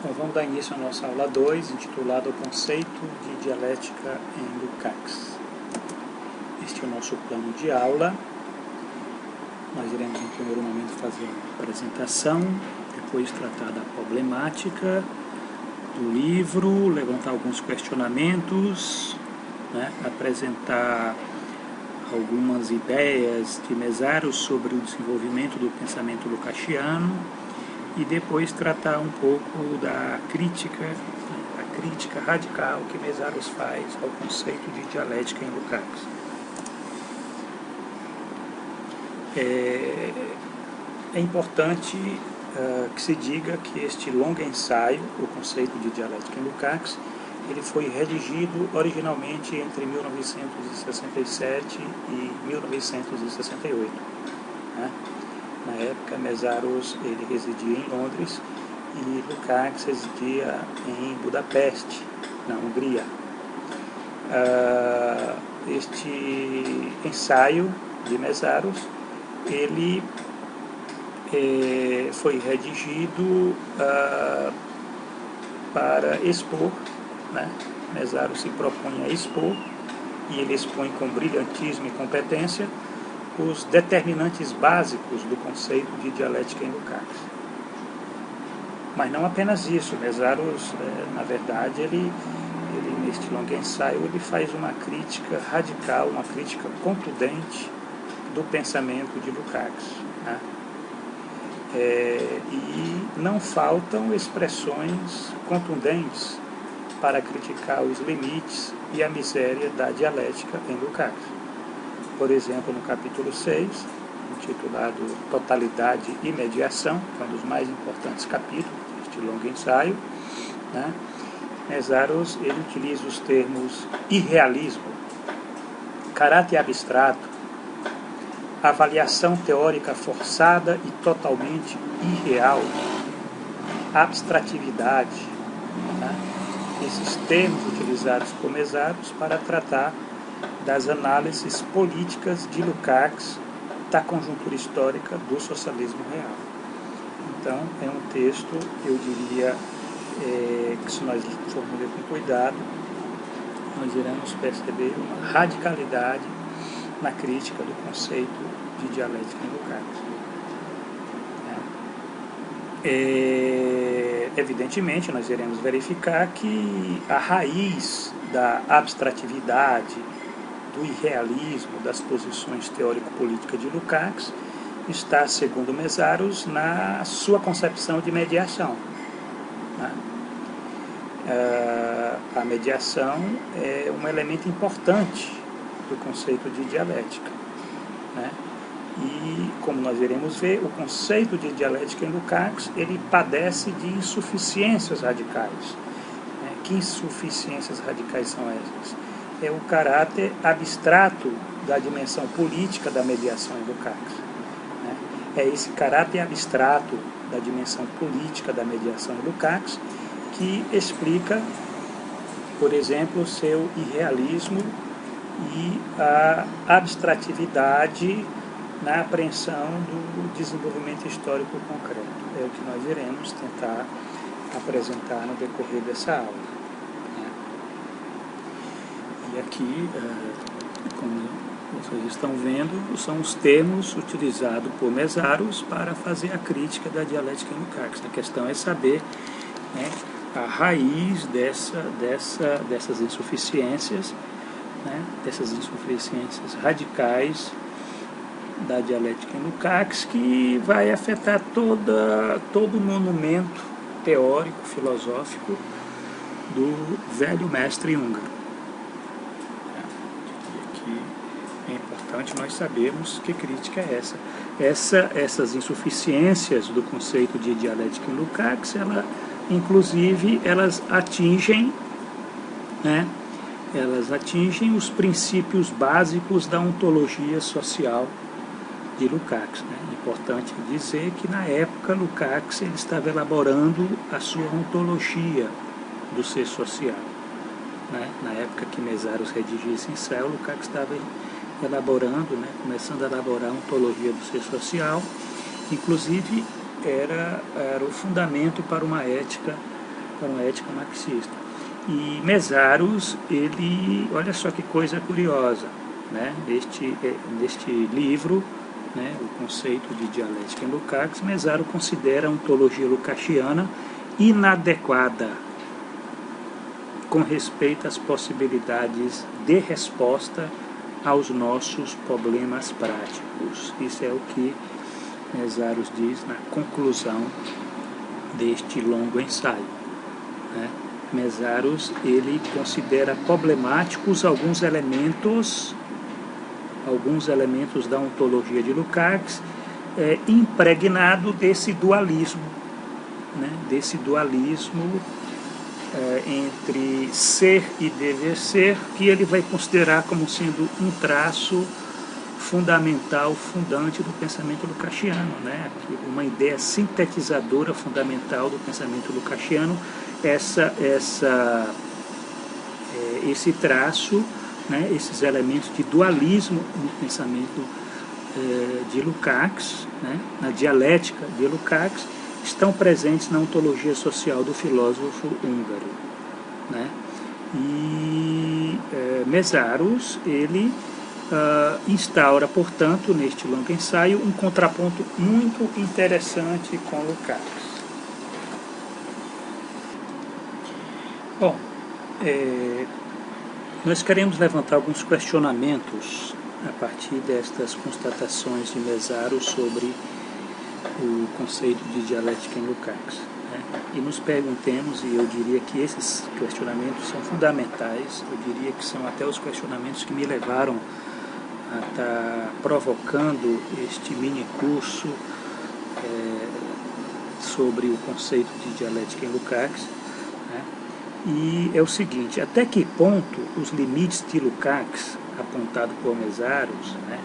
Bom, vamos dar início à nossa aula 2, intitulada O Conceito de Dialética em Lukács. Este é o nosso plano de aula. Nós iremos, em primeiro momento, fazer uma apresentação, depois tratar da problemática do livro, levantar alguns questionamentos, apresentar algumas ideias de Mésaros sobre o desenvolvimento do pensamento lucasiano e depois tratar um pouco da crítica, a crítica radical que Mésaros faz ao conceito de dialética em Lukács. É importante que se diga que este longo ensaio, o conceito de dialética em Lukács, ele foi redigido originalmente entre 1967 e 1968. Na época, Mésaros ele residia em Londres e Lukács residia em Budapeste, na Hungria. Este ensaio de Mésaros ele foi redigido para expor, Mésaros se propõe a expor, e ele expõe com brilhantismo e competência os determinantes básicos do conceito de dialética em Lukács. Mas não apenas isso, Mésaros, na verdade, ele neste longo ensaio, ele faz uma crítica radical, uma crítica contundente do pensamento de Lukács. E não faltam expressões contundentes para criticar os limites e a miséria da dialética em Lukács. Por exemplo, no capítulo 6, intitulado Totalidade e Mediação, que é um dos mais importantes capítulos deste longo ensaio, Mésaros ele utiliza os termos irrealismo, caráter abstrato, avaliação teórica forçada e totalmente irreal, abstratividade, esses termos utilizados por Mésaros para tratar das análises políticas de Lukács da conjuntura histórica do socialismo real. Então, é um texto, eu diria, que se nós formos ler com cuidado, nós iremos perceber uma radicalidade na crítica do conceito de dialética em Lukács. Evidentemente, nós iremos verificar que a raiz da abstratividade, do irrealismo, das posições teórico-políticas de Lukács está, segundo Mésaros, na sua concepção de mediação. A mediação é um elemento importante do conceito de dialética. E, como nós iremos ver, o conceito de dialética em Lukács, ele padece de insuficiências radicais. Que insuficiências radicais são essas? É o caráter abstrato da dimensão política da mediação em Lukács. É esse caráter abstrato da dimensão política da mediação em Lukács que explica, por exemplo, o seu irrealismo e a abstratividade na apreensão do desenvolvimento histórico concreto. É o que nós iremos tentar apresentar no decorrer dessa aula. E aqui, como vocês estão vendo, são os termos utilizados por Mésaros para fazer a crítica da dialética em Lukács. A questão é saber a raiz dessas insuficiências, dessas insuficiências radicais da dialética em Lukács, que vai afetar todo o monumento teórico, filosófico do velho mestre húngaro. É importante nós sabermos que crítica é essa. Essas insuficiências do conceito de dialética em Lukács, inclusive, elas atingem os princípios básicos da ontologia social de Lukács. É importante dizer que, na época, Lukács ele estava elaborando a sua ontologia do ser social. Na época que Mésaros redigia esse ensaio, Lukács estava elaborando, começando a elaborar a ontologia do ser social, inclusive era o fundamento para uma ética para uma ética marxista. E Mesaros, ele, olha só que coisa curiosa, né? Neste livro, né, o conceito de dialética em Lukács, Mesaros considera a ontologia lukáciana inadequada com respeito às possibilidades de resposta aos nossos problemas práticos. Isso é o que Mesaros diz na conclusão deste longo ensaio, né? Mesaros, ele considera problemáticos alguns elementos da ontologia de Lukács, impregnado desse dualismo, né? Desse dualismo entre ser e dever ser, que ele vai considerar como sendo um traço fundamental, fundante do pensamento lukáciano, né? Uma ideia sintetizadora fundamental do pensamento lukáciano, esse traço, né? Esses elementos de dualismo no pensamento de Lukács, né? Na dialética de Lukács, estão presentes na ontologia social do filósofo húngaro, né? E Mesaros, ele instaura, portanto, neste longo ensaio, um contraponto muito interessante com Lukács. Bom, nós queremos levantar alguns questionamentos a partir destas constatações de Mesaros sobre o conceito de dialética em Lukács, né? E nos perguntemos, e eu diria que esses questionamentos são fundamentais, eu diria que são até os questionamentos que me levaram a estar provocando este mini curso sobre o conceito de dialética em Lukács, né? E é o seguinte: até que ponto os limites de Lukács, apontado por Mesaros, né,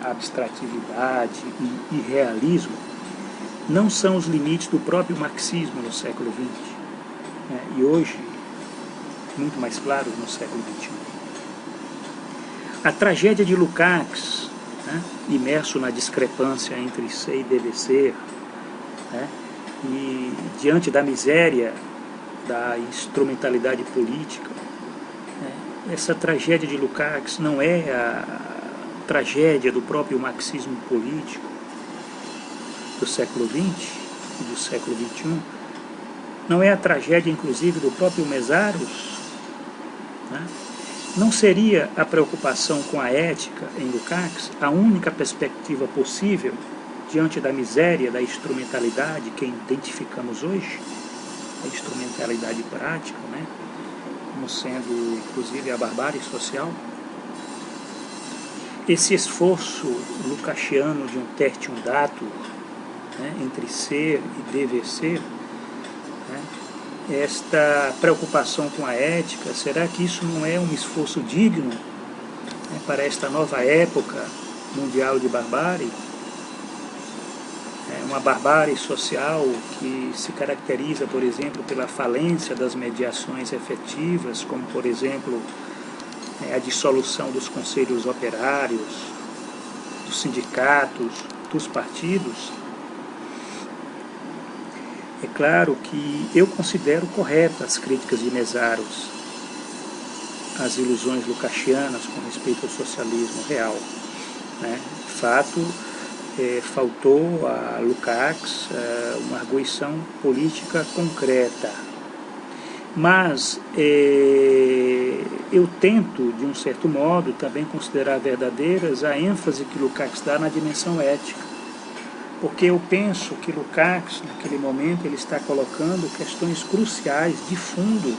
abstratividade e realismo, não são os limites do próprio marxismo no século XX, né, e hoje muito mais claros no século XXI. A tragédia de Lukács, né, imerso na discrepância entre ser e dever ser, né, e diante da miséria da instrumentalidade política, né, essa tragédia de Lukács não é a tragédia do próprio marxismo político do século XX e do século XXI, não é a tragédia, inclusive, do próprio Mesaros, né? Não seria a preocupação com a ética em Lukács a única perspectiva possível diante da miséria da instrumentalidade que identificamos hoje, a instrumentalidade prática, né? Como sendo, inclusive, a barbárie social? Esse esforço lukáciano de um tertium datur, né, entre ser e dever ser, né, esta preocupação com a ética, será que isso não é um esforço digno, né, para esta nova época mundial de barbárie? Uma barbárie social que se caracteriza, por exemplo, pela falência das mediações efetivas, como, por exemplo, a dissolução dos conselhos operários, dos sindicatos, dos partidos. É claro que eu considero corretas as críticas de Mesaros às ilusões lukácianas com respeito ao socialismo real, né? De fato, faltou a Lukács uma arguição política concreta. Mas eu tento, de um certo modo, também considerar verdadeiras a ênfase que Lukács dá na dimensão ética. Porque eu penso que Lukács, naquele momento, ele está colocando questões cruciais de fundo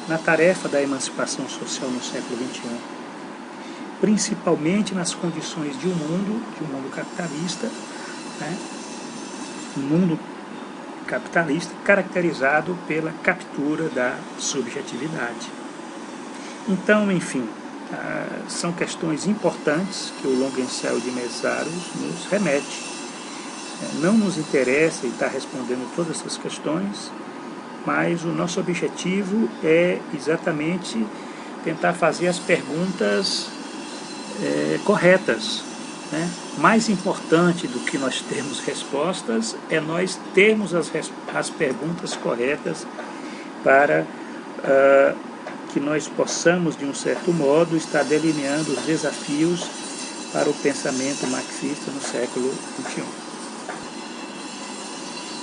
na tarefa da emancipação social no século XXI. Principalmente nas condições de um mundo capitalista, né? Um mundo capitalista caracterizado pela captura da subjetividade. Então, enfim, são questões importantes que o longo ensaio de Mesaros nos remete. Não nos interessa estar respondendo todas essas questões, mas o nosso objetivo é exatamente tentar fazer as perguntas corretas, né? Mais importante do que nós termos respostas é nós termos as perguntas corretas para que nós possamos, de um certo modo, estar delineando os desafios para o pensamento marxista no século XXI.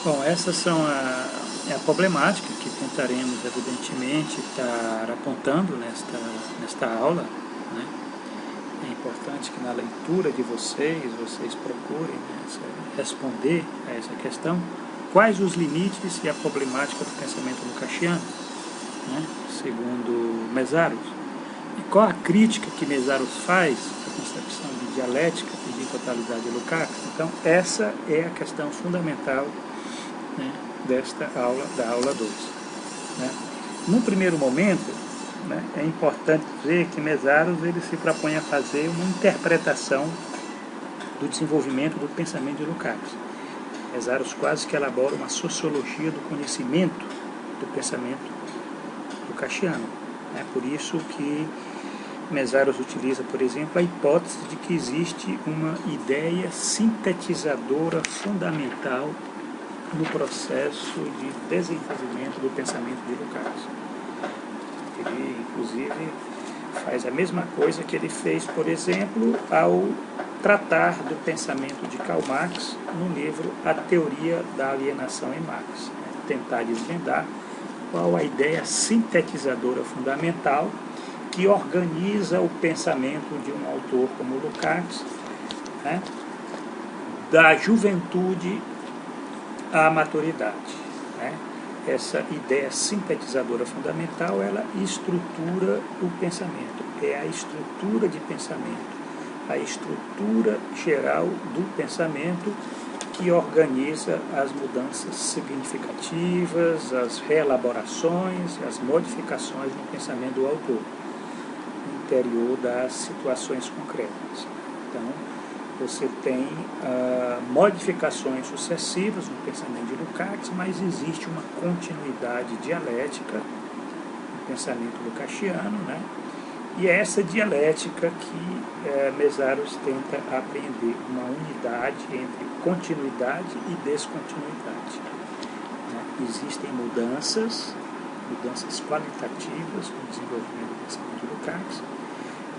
Bom, essas são a problemática que tentaremos, evidentemente, estar apontando nesta aula, né? É importante que na leitura de vocês procurem, né, responder a essa questão. Quais os limites e a problemática do pensamento lukácsiano, né, segundo Mészáros? E qual a crítica que Mészáros faz à concepção de dialética e de totalidade de Lukács? Então, essa é a questão fundamental, né, desta aula, da aula 2. Né? Num primeiro momento, né, é importante dizer que Mészáros ele se propõe a fazer uma interpretação do desenvolvimento do pensamento de Lukács. Mészáros quase que elabora uma sociologia do conhecimento do pensamento lukácsiano. É por isso que Mészáros utiliza, por exemplo, a hipótese de que existe uma ideia sintetizadora fundamental no processo de desenvolvimento do pensamento de Lukács. Ele, inclusive, faz a mesma coisa que ele fez, por exemplo, ao tratar do pensamento de Karl Marx no livro A Teoria da Alienação em Marx, né? Tentar desvendar qual a ideia sintetizadora fundamental que organiza o pensamento de um autor como Lukács, né? Da juventude à maturidade, né? Essa ideia sintetizadora fundamental, ela estrutura o pensamento, é a estrutura de pensamento, a estrutura geral do pensamento que organiza as mudanças significativas, as reelaborações, as modificações no pensamento do autor, no interior das situações concretas. Então, você tem modificações sucessivas no pensamento de Lukács, mas existe uma continuidade dialética no pensamento lukácsiano, né? E é essa dialética que Mészáros tenta apreender, uma unidade entre continuidade e descontinuidade. Né? Existem mudanças qualitativas no desenvolvimento do pensamento de Lukács,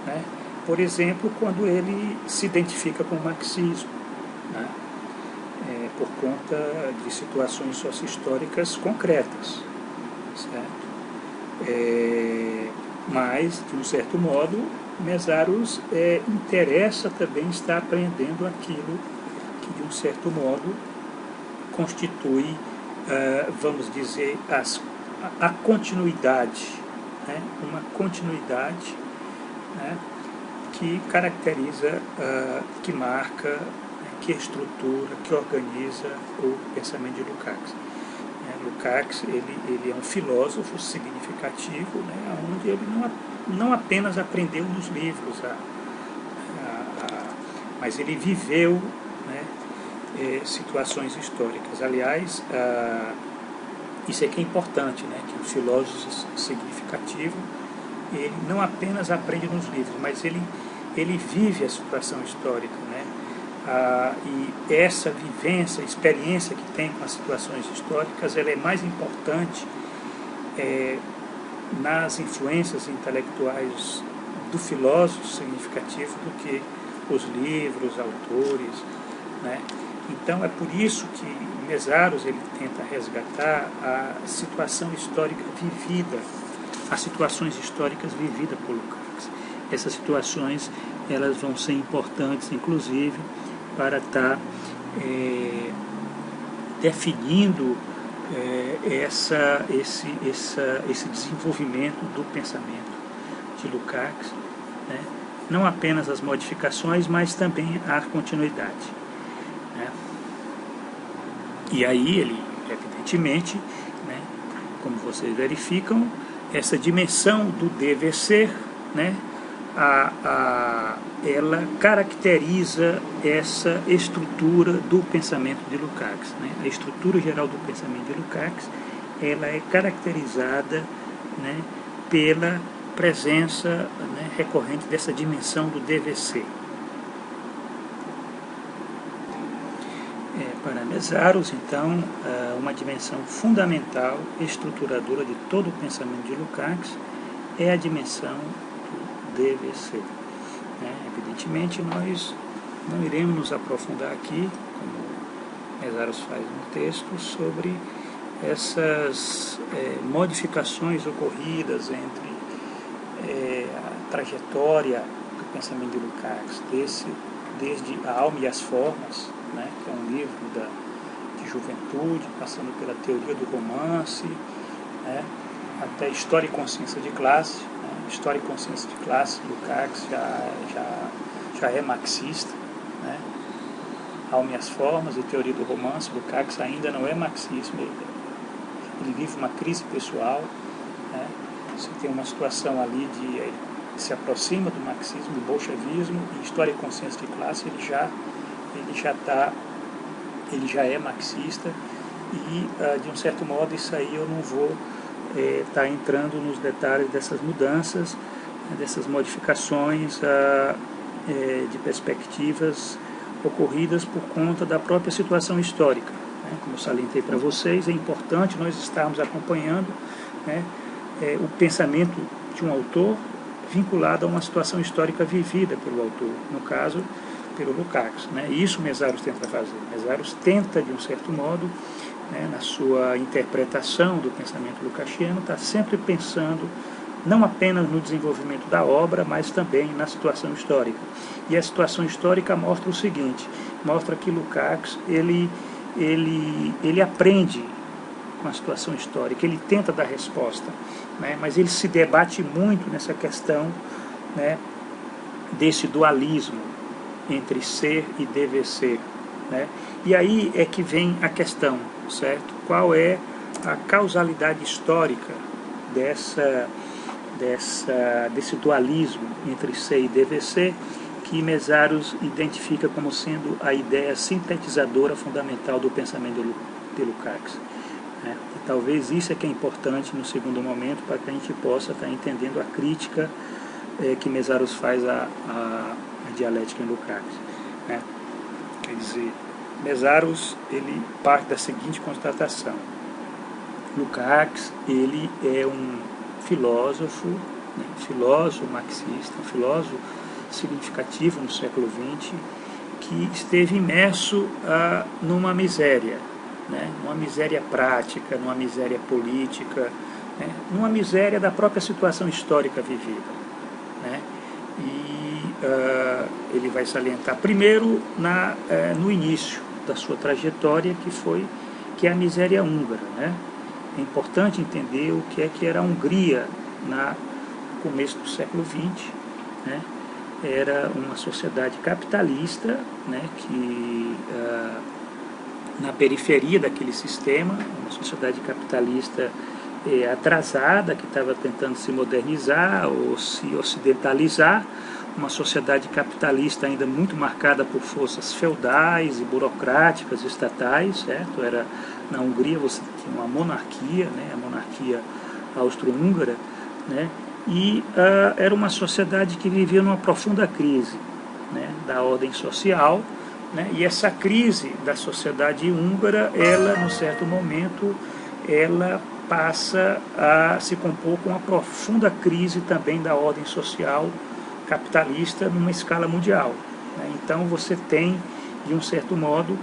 né? Por exemplo, quando ele se identifica com o marxismo, né? Por conta de situações socio-históricas concretas, certo? Mas, de um certo modo, Mészáros interessa também estar aprendendo aquilo que, de um certo modo, constitui, vamos dizer, a continuidade, né? Uma continuidade, né? Que caracteriza, que marca, que estrutura, que organiza o pensamento de Lukács. Lukács ele é um filósofo significativo, né, onde ele não apenas aprendeu nos livros, mas ele viveu, né, situações históricas. Aliás, isso é que é importante, né, que o filósofo significativo ele não apenas aprende nos livros, mas ele vive a situação histórica, né? E essa vivência, experiência que tem com as situações históricas, ela é mais importante nas influências intelectuais do filósofo significativo do que os livros, autores, né? Então é por isso que Mészáros ele tenta resgatar a situação histórica vivida, as situações históricas vividas por Lukács. Essas situações elas vão ser importantes, inclusive, para estar definindo esse desenvolvimento do pensamento de Lukács, né? Não apenas as modificações, mas também a continuidade, né? E aí ele, evidentemente, né, como vocês verificam, essa dimensão do dever ser, né, ela caracteriza essa estrutura do pensamento de Lukács, né? A estrutura geral do pensamento de Lukács, ela é caracterizada, né, pela presença, né, recorrente dessa dimensão do dever ser. Mésaros, então, uma dimensão fundamental, estruturadora de todo o pensamento de Lukács é a dimensão do dever ser. Evidentemente, nós não iremos nos aprofundar aqui, como Mésaros faz no texto, sobre essas modificações ocorridas entre a trajetória do pensamento de Lukács, desde A Alma e as Formas, que é um livro de juventude, passando pela teoria do romance, até História e Consciência de Classe. História e Consciência de Classe, Lukács já é marxista. Alma e as Formas e Teoria do Romance, Lukács ainda não é marxismo, ele vive uma crise pessoal. Você tem uma situação ali ele se aproxima do marxismo, do bolchevismo, e História e Consciência de Classe ele já é marxista, e de um certo modo isso aí eu não vou estar entrando nos detalhes dessas mudanças, dessas modificações de perspectivas ocorridas por conta da própria situação histórica. Como eu salientei para vocês, é importante nós estarmos acompanhando o pensamento de um autor vinculado a uma situação histórica vivida pelo autor, no caso, pelo Lukács. E isso Mésaros tenta fazer. Mésaros tenta, de um certo modo, na sua interpretação do pensamento lukáciano, está sempre pensando não apenas no desenvolvimento da obra, mas também na situação histórica. E a situação histórica mostra o seguinte, mostra que Lukács ele aprende com a situação histórica, ele tenta dar resposta, mas ele se debate muito nessa questão desse dualismo entre ser e dever ser. E aí é que vem a questão, certo? Qual é a causalidade histórica desse dualismo entre ser e dever ser, que Mésaros identifica como sendo a ideia sintetizadora fundamental do pensamento de Lukács. E talvez isso é que é importante no segundo momento, para que a gente possa estar entendendo a crítica que Mésaros faz à dialética em Lukács. Quer dizer, Mésaros ele parte da seguinte constatação: Lukács ele é um filósofo marxista, um filósofo significativo no século XX, que esteve imerso numa miséria, numa miséria prática, numa miséria política, numa miséria da própria situação histórica vivida. E ele vai salientar primeiro no início da sua trajetória, que é a miséria húngara. É importante entender o que era a Hungria no começo do século XX. Era uma sociedade capitalista, que na periferia daquele sistema, uma sociedade capitalista atrasada, que estava tentando se modernizar ou se ocidentalizar, uma sociedade capitalista ainda muito marcada por forças feudais e burocráticas estatais, certo? Na Hungria você tinha uma monarquia, a monarquia austro-húngara, e era uma sociedade que vivia numa profunda crise da ordem social, e essa crise da sociedade húngara, ela, num certo momento, ela passa a se compor com uma profunda crise também da ordem social capitalista numa escala mundial. Então você tem, de um certo modo,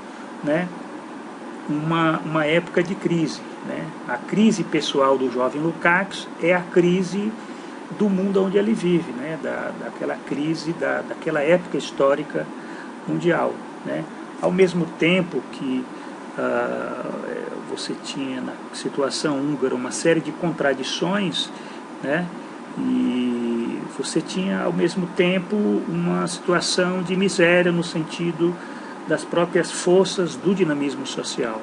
uma época de crise. A crise pessoal do jovem Lukács é a crise do mundo onde ele vive, daquela crise, daquela época histórica mundial. Ao mesmo tempo que você tinha na situação húngara uma série de contradições, e você tinha ao mesmo tempo uma situação de miséria no sentido das próprias forças do dinamismo social,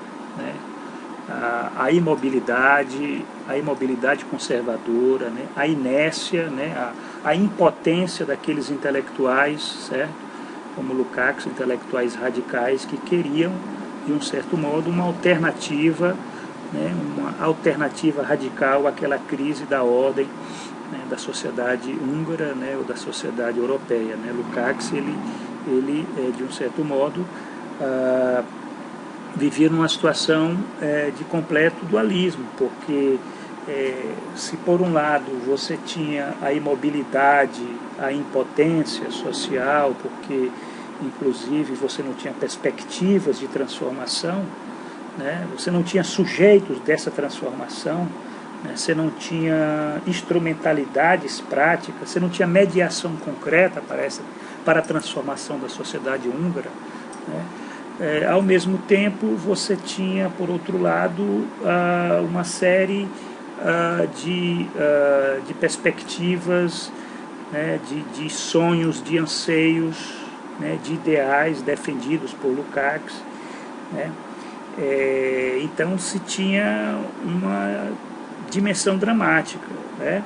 a imobilidade conservadora, a inércia, a impotência daqueles intelectuais, certo? Como Lukács, intelectuais radicais que queriam, de um certo modo, uma alternativa radical àquela crise da ordem, da sociedade húngara, ou da sociedade europeia. Lukács, ele de um certo modo, vivia numa situação de completo dualismo, porque se por um lado você tinha a imobilidade, a impotência social, porque inclusive você não tinha perspectivas de transformação, né? Você não tinha sujeitos dessa transformação, né? Você não tinha instrumentalidades práticas, você não tinha mediação concreta para a transformação da sociedade húngara, né? Ao mesmo tempo, você tinha, por outro lado, uma série de perspectivas, né, de sonhos, de anseios, né, de ideais defendidos por Lukács, né? Então se tinha uma dimensão dramática, né?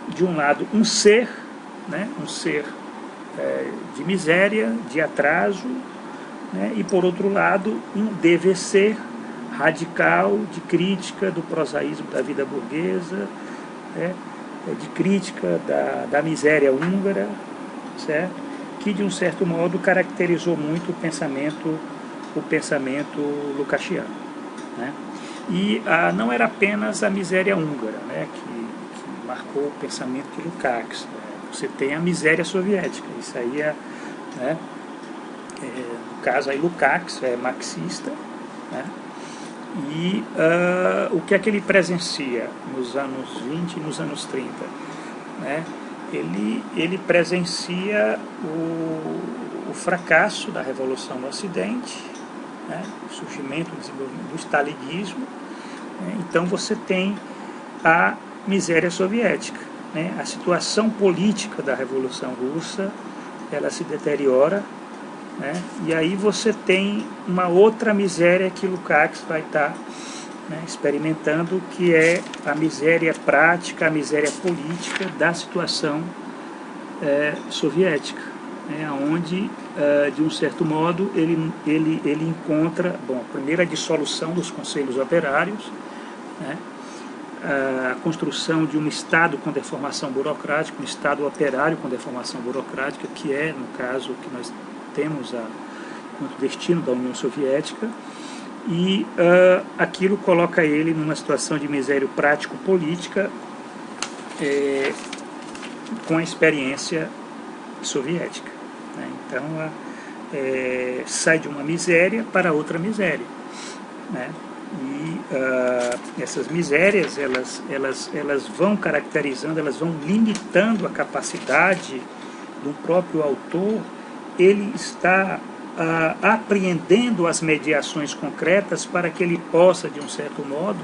De um lado um ser, né, de miséria, de atraso, né, e por outro lado um dever ser radical de crítica do prosaísmo da vida burguesa, né, de crítica da miséria húngara, certo? Que de um certo modo caracterizou muito o pensamento lukácsiano, né? E não era apenas a miséria húngara, né, que marcou o pensamento de Lukács, né? Você tem a miséria soviética, isso aí né, no caso aí Lukács é marxista, né? E o que é que ele presencia nos anos 20 e nos anos 30? Né? Ele presencia o fracasso da Revolução no Ocidente, né? O surgimento, o desenvolvimento do stalinismo, né? Então você tem a miséria soviética, né? A situação política da Revolução Russa, ela se deteriora, né? E aí você tem uma outra miséria que Lukács vai estar, né, experimentando, que é a miséria prática, a miséria política da situação soviética, né, onde, de um certo modo, ele encontra, primeiro a dissolução dos conselhos operários, né, a construção de um Estado com deformação burocrática, um Estado operário com deformação burocrática, que é, no caso, que nós temos o destino da União Soviética, e aquilo coloca ele numa situação de miséria prático-política com a experiência soviética, né? Então sai de uma miséria para outra miséria, né? E essas misérias elas vão caracterizando, elas vão limitando a capacidade do próprio autor. Ele está apreendendo as mediações concretas para que ele possa, de um certo modo,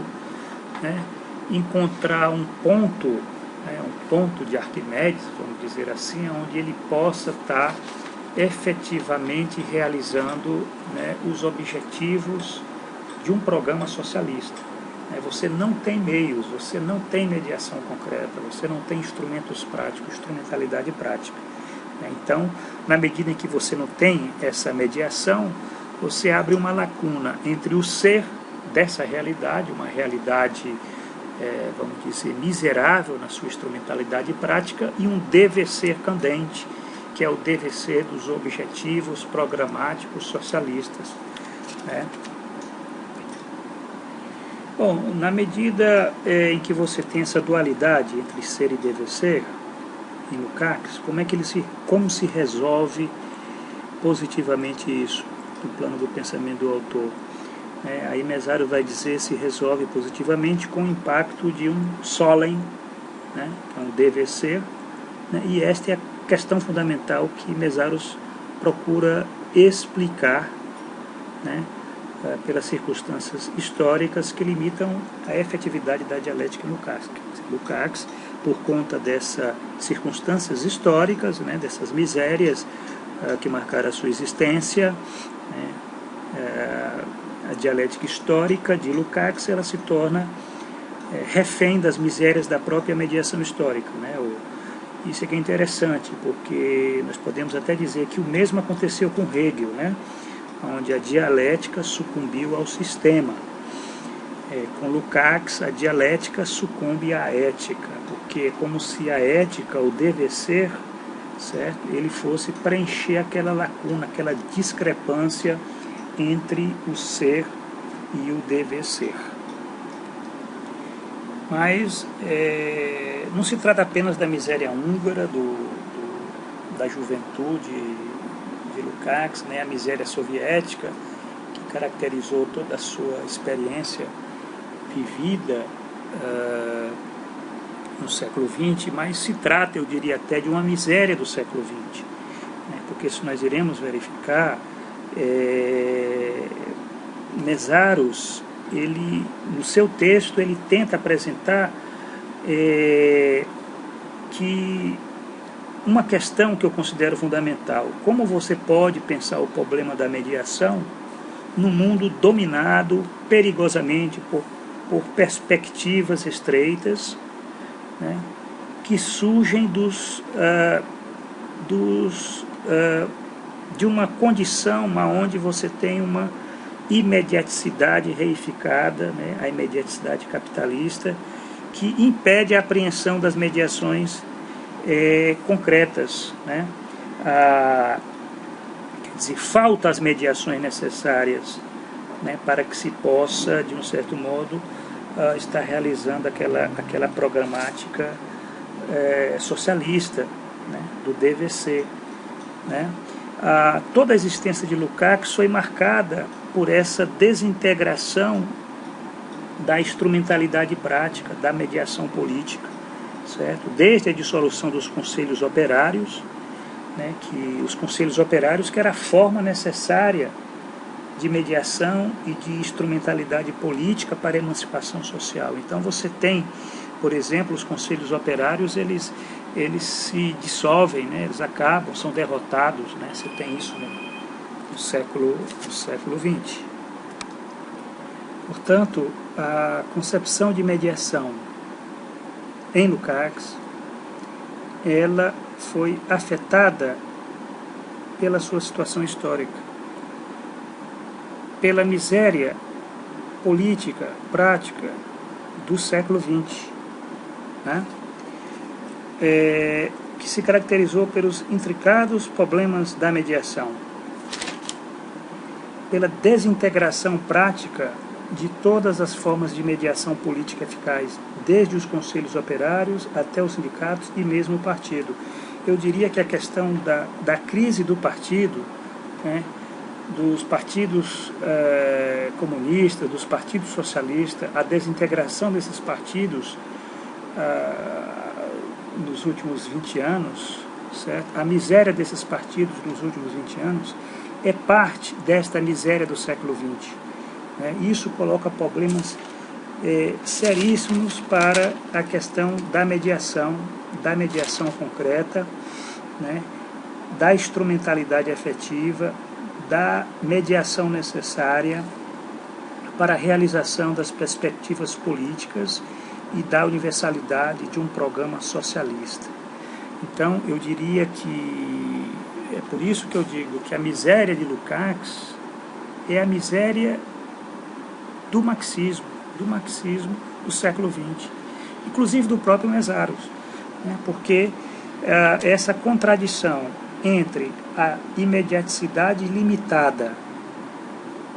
né, encontrar um ponto, né, um ponto de Arquimedes, vamos dizer assim, onde ele possa estar efetivamente realizando, né, os objetivos de um programa socialista. Você não tem meios, você não tem mediação concreta, você não tem instrumentos práticos, instrumentalidade prática. Então, na medida em que você não tem essa mediação, você abre uma lacuna entre o ser dessa realidade, uma realidade, vamos dizer, miserável na sua instrumentalidade prática, e um dever ser candente, que é o dever ser dos objetivos programáticos socialistas, né? Bom, na medida em que você tem essa dualidade entre ser e dever ser, em Lukács, como se resolve positivamente isso, no plano do pensamento do autor? Aí Mesário vai dizer se resolve positivamente com o impacto de um solem, né, que é um dever ser, né, e esta é a questão fundamental que Mesários procura explicar, né, pelas circunstâncias históricas que limitam a efetividade da dialética em Lukács. Lukács, por conta dessas circunstâncias históricas, né, dessas misérias que marcaram a sua existência, né, a dialética histórica de Lukács, ela se torna refém das misérias da própria mediação histórica, né? Isso aqui é interessante, porque nós podemos até dizer que o mesmo aconteceu com Hegel, né, onde a dialética sucumbiu ao sistema. Com Lukács, a dialética sucumbe à ética, porque é como se a ética, o dever ser, certo, ele fosse preencher aquela lacuna, aquela discrepância entre o ser e o dever ser. Mas não se trata apenas da miséria húngara, da juventude de Lukács, né, a miséria soviética, que caracterizou toda a sua experiência vivida no século XX, mas se trata, eu diria até, de uma miséria do século XX, né, porque se nós iremos verificar, Mészáros, ele, no seu texto, ele tenta apresentar que uma questão que eu considero fundamental: como você pode pensar o problema da mediação num mundo dominado perigosamente por perspectivas estreitas, né, que surgem de uma condição onde você tem uma imediaticidade reificada, né, a imediaticidade capitalista, que impede a apreensão das mediações concretas, né? Quer dizer, falta as mediações necessárias, né, para que se possa, de um certo modo, estar realizando aquela programática socialista, né, do DVC, né? Toda a existência de Lukács foi marcada por essa desintegração da instrumentalidade prática, da mediação política, certo? Desde a dissolução dos conselhos operários, né, que os conselhos operários, que era a forma necessária de mediação e de instrumentalidade política para a emancipação social. Então você tem, por exemplo, os conselhos operários, eles se dissolvem, né, eles acabam, são derrotados, né, você tem isso no século XX. Portanto, a concepção de mediação em Lukács, ela foi afetada pela sua situação histórica, pela miséria política, prática do século XX, né? Que se caracterizou pelos intricados problemas da mediação, pela desintegração prática de todas as formas de mediação política eficaz, desde os conselhos operários até os sindicatos e mesmo o partido. Eu diria que a questão da crise do partido, né, dos partidos comunistas, dos partidos socialistas, a desintegração desses partidos nos últimos 20 anos, certo? A miséria desses partidos nos últimos 20 anos é parte desta miséria do século XX. Né? Isso coloca problemas seríssimos para a questão da mediação concreta, né? Da instrumentalidade afetiva, da mediação necessária para a realização das perspectivas políticas e da universalidade de um programa socialista. Então, eu diria que é por isso que eu digo que a miséria de Lukács é a miséria do marxismo do século XX, inclusive do próprio Mészáros, né? Porque essa contradição entre a imediaticidade limitada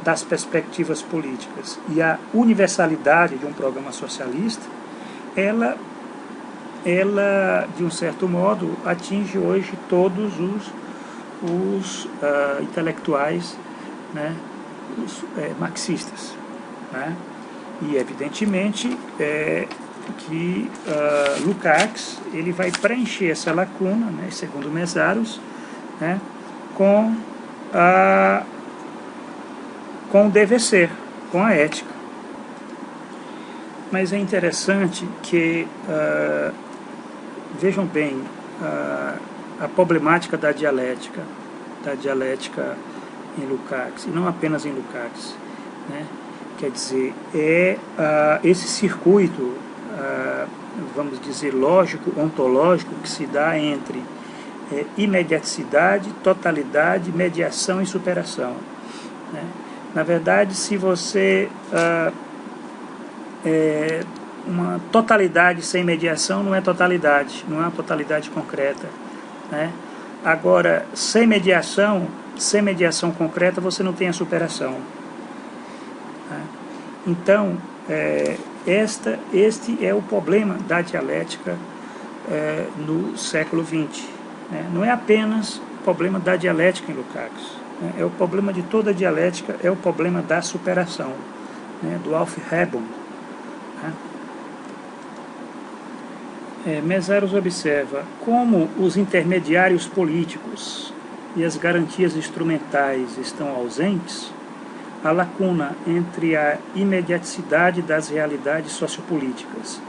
das perspectivas políticas e a universalidade de um programa socialista, ela de um certo modo, atinge hoje todos os intelectuais, né, os marxistas, né? E, evidentemente, que Lukács ele vai preencher essa lacuna, né, segundo Mészáros, né, com o dever ser, com a ética. Mas é interessante que, vejam bem, a problemática da dialética em Lukács, e não apenas em Lukács, né? Quer dizer, esse circuito, vamos dizer, lógico, ontológico, que se dá entre imediaticidade, totalidade, mediação e superação, né? Na verdade, se você... uma totalidade sem mediação não é totalidade, não é uma totalidade concreta, né? Agora, sem mediação concreta, você não tem a superação. Tá? Então, este é o problema da dialética no século XX. Né? Não é apenas o problema da dialética em Lukács, né? É o problema de toda a dialética, é o problema da superação, né? Do Aufhebung. Né? Mésaros observa como os intermediários políticos e as garantias instrumentais estão ausentes, a lacuna entre a imediaticidade das realidades sociopolíticas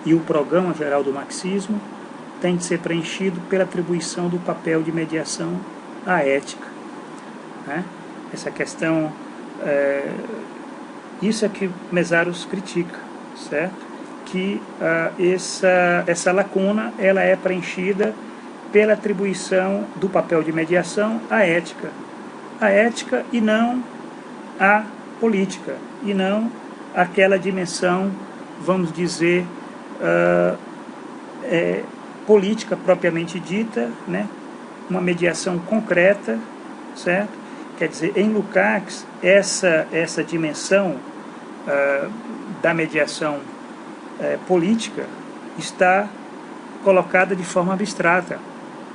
e o programa geral do marxismo tem de ser preenchido pela atribuição do papel de mediação à ética. Né? Essa questão, isso é que Mésaros critica, certo? Que essa lacuna ela é preenchida pela atribuição do papel de mediação à ética. A ética e não a política, e não aquela dimensão, vamos dizer, política propriamente dita, né? Uma mediação concreta, certo? Quer dizer, em Lukács, essa dimensão da mediação política está colocada de forma abstrata.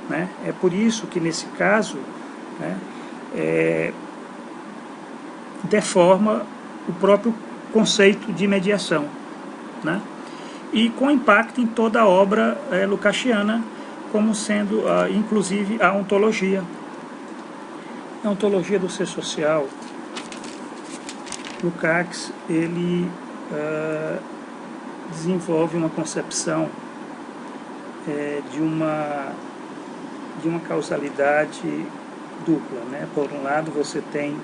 Né? É por isso que, nesse caso, né, deforma o próprio conceito de mediação. Né? E com impacto em toda a obra lukáciana, como sendo, inclusive, a ontologia. A ontologia do ser social, Lukács, ele desenvolve uma concepção de uma causalidade dupla. Né? Por um lado, você tem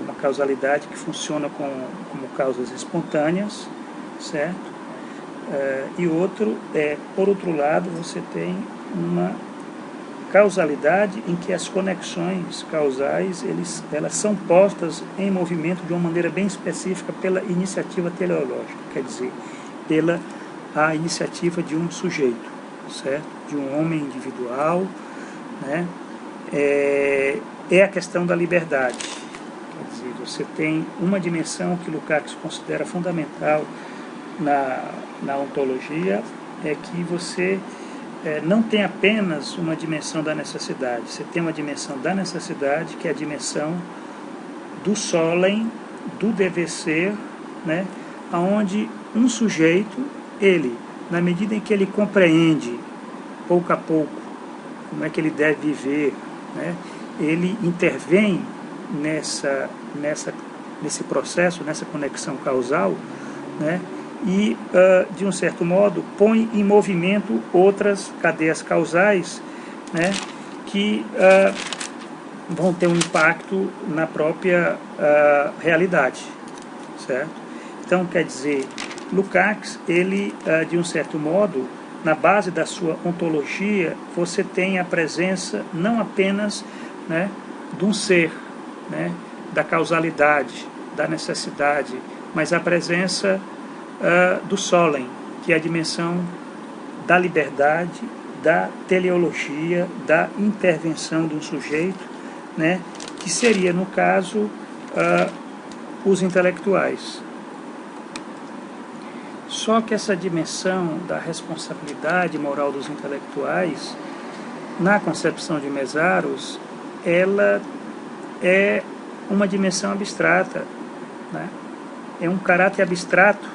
uma causalidade que funciona como causas espontâneas, certo? E por outro lado, você tem uma causalidade em que as conexões causais elas são postas em movimento de uma maneira bem específica pela iniciativa teleológica, quer dizer, pela a iniciativa de um sujeito, certo? De um homem individual, né? É a questão da liberdade. Quer dizer, você tem uma dimensão que Lukács considera fundamental na ontologia, é que você não tem apenas uma dimensão da necessidade, você tem uma dimensão da necessidade, que é a dimensão do solem, do dever ser, né? Onde um sujeito, ele, na medida em que ele compreende, pouco a pouco, como é que ele deve viver, né? Ele intervém nesse processo, nessa conexão causal, né? E, de um certo modo, põe em movimento outras cadeias causais, né, que vão ter um impacto na própria realidade, certo? Então, quer dizer, Lukács, ele, de um certo modo, na base da sua ontologia, você tem a presença não apenas, né, de um ser, né, da causalidade, da necessidade, mas a presença do solem, que é a dimensão da liberdade, da teleologia, da intervenção de um sujeito, né, que seria, no caso, os intelectuais. Só que essa dimensão da responsabilidade moral dos intelectuais, na concepção de Mésaros, ela é uma dimensão abstrata, né? É um caráter abstrato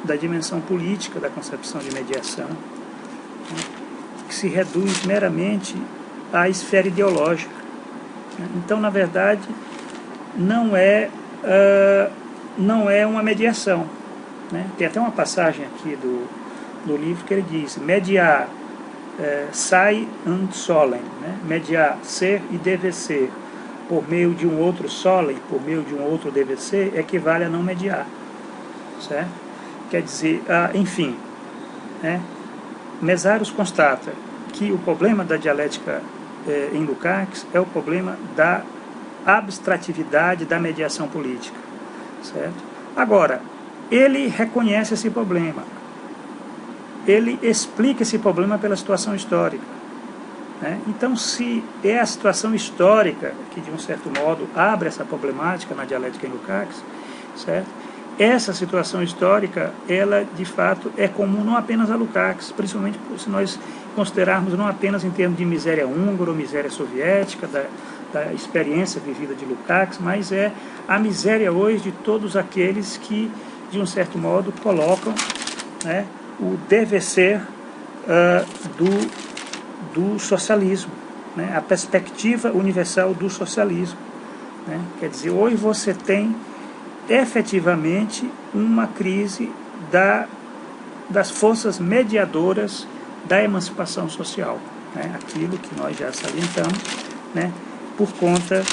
da dimensão política da concepção de mediação, né, que se reduz meramente à esfera ideológica. Né? Então, na verdade, não é uma mediação. Né? Tem até uma passagem aqui do livro que ele diz: mediar sai and solem, né? Mediar ser e dever ser por meio de um outro solem, por meio de um outro dever ser, equivale a não mediar, certo? Quer dizer, enfim, né? Mésaros constata que o problema da dialética em Lukács é o problema da abstratividade da mediação política, certo? Agora, ele reconhece esse problema, ele explica esse problema pela situação histórica, né? Então, se é a situação histórica que, de um certo modo, abre essa problemática na dialética em Lukács, certo? Essa situação histórica, ela, de fato, é comum não apenas a Lukács, principalmente se nós considerarmos não apenas em termos de miséria húngara ou miséria soviética, da experiência vivida de Lukács, mas é a miséria hoje de todos aqueles que, de um certo modo, colocam, né, o dever ser do socialismo, né, a perspectiva universal do socialismo, né? Quer dizer, hoje você tem efetivamente uma crise das forças mediadoras da emancipação social, né? Aquilo que nós já salientamos, né? Por conta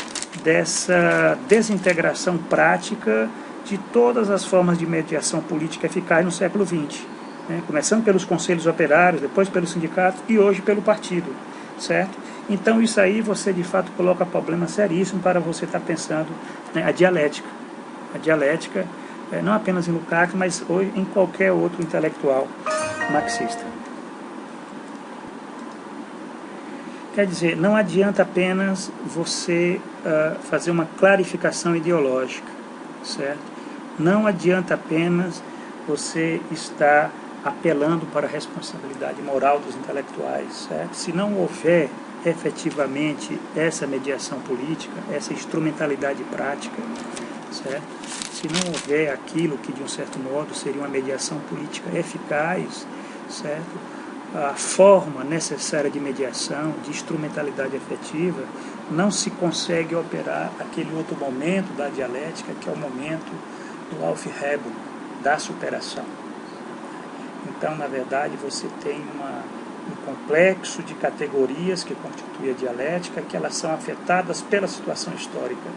dessa desintegração prática de todas as formas de mediação política eficaz no século XX, né? Começando pelos conselhos operários, depois pelos sindicatos e hoje pelo partido, certo? Então isso aí você de fato coloca problema seríssimo para você estar pensando, né, a dialética. A dialética, não apenas em Lukács, mas hoje em qualquer outro intelectual marxista. Quer dizer, não adianta apenas você fazer uma clarificação ideológica, certo? Não adianta apenas você estar apelando para a responsabilidade moral dos intelectuais, certo? Se não houver efetivamente essa mediação política, essa instrumentalidade prática, certo? Se não houver aquilo que, de um certo modo, seria uma mediação política eficaz, certo? A forma necessária de mediação, de instrumentalidade efetiva, não se consegue operar aquele outro momento da dialética, que é o momento do Aufhebung, da superação. Então, na verdade, você tem um complexo de categorias que constitui a dialética, que elas são afetadas pela situação histórica.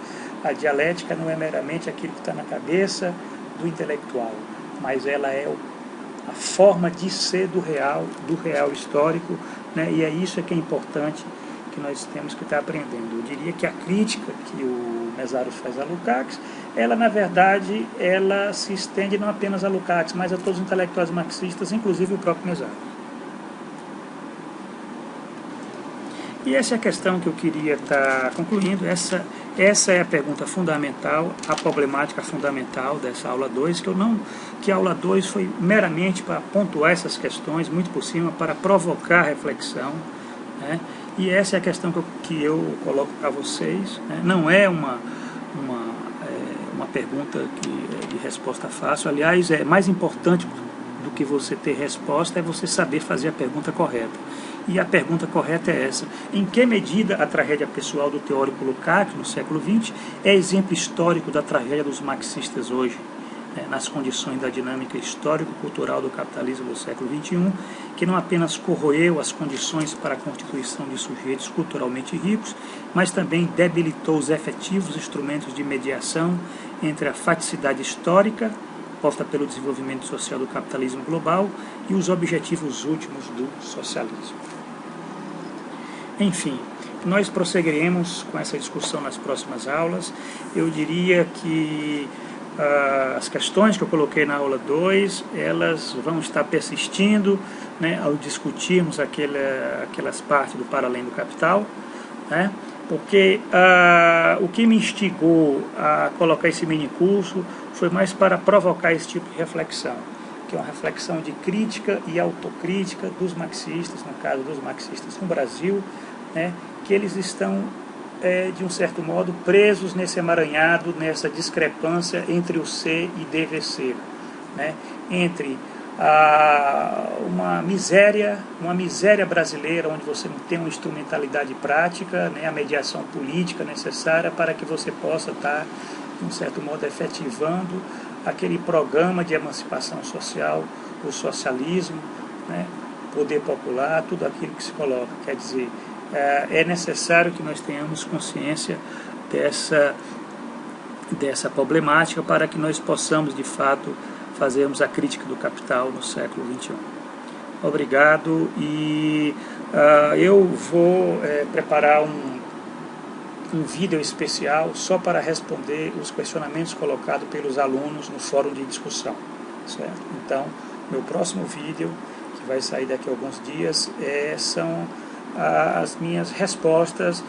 A dialética não é meramente aquilo que está na cabeça do intelectual, mas ela é a forma de ser do real histórico, né? E é isso que é importante, que nós temos que estar aprendendo. Eu diria que a crítica que o Mésaros faz a Lukács, ela, na verdade, ela se estende não apenas a Lukács, mas a todos os intelectuais marxistas, inclusive o próprio Mésaros. E essa é a questão que eu queria estar concluindo. Essa é a pergunta fundamental, a problemática fundamental dessa aula 2, que a aula 2 foi meramente para pontuar essas questões, muito por cima, para provocar reflexão, né? E essa é a questão que eu coloco para vocês, né? Não é uma pergunta de resposta fácil. Aliás, é mais importante do que você ter resposta é você saber fazer a pergunta correta. E a pergunta correta é essa: em que medida a tragédia pessoal do teórico Lukács, no século XX, é exemplo histórico da tragédia dos marxistas hoje, né, nas condições da dinâmica histórico-cultural do capitalismo do século XXI, que não apenas corroeu as condições para a constituição de sujeitos culturalmente ricos, mas também debilitou os efetivos instrumentos de mediação entre a faticidade histórica posta pelo desenvolvimento social do capitalismo global e os objetivos últimos do socialismo. Enfim, nós prosseguiremos com essa discussão nas próximas aulas. Eu diria que as questões que eu coloquei na aula 2, elas vão estar persistindo, né, ao discutirmos aquelas partes do Para Além do Capital, né, porque o que me instigou a colocar esse mini curso foi mais para provocar esse tipo de reflexão, que é uma reflexão de crítica e autocrítica dos marxistas, no caso dos marxistas no Brasil, né, que eles estão, de um certo modo, presos nesse emaranhado, nessa discrepância entre o ser e dever ser, né, entre uma miséria brasileira, onde você não tem uma instrumentalidade prática, né, a mediação política necessária para que você possa estar, de um certo modo, efetivando aquele programa de emancipação social, o socialismo, né, poder popular, tudo aquilo que se coloca. Quer dizer, é necessário que nós tenhamos consciência dessa problemática para que nós possamos, de fato, fazermos a crítica do capital no século XXI. Obrigado, e eu vou preparar um vídeo especial só para responder os questionamentos colocados pelos alunos no fórum de discussão, certo? Então, meu próximo vídeo, que vai sair daqui a alguns dias, são as minhas respostas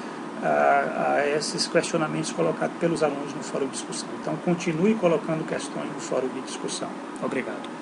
a esses questionamentos colocados pelos alunos no fórum de discussão. Então, continue colocando questões no fórum de discussão. Obrigado.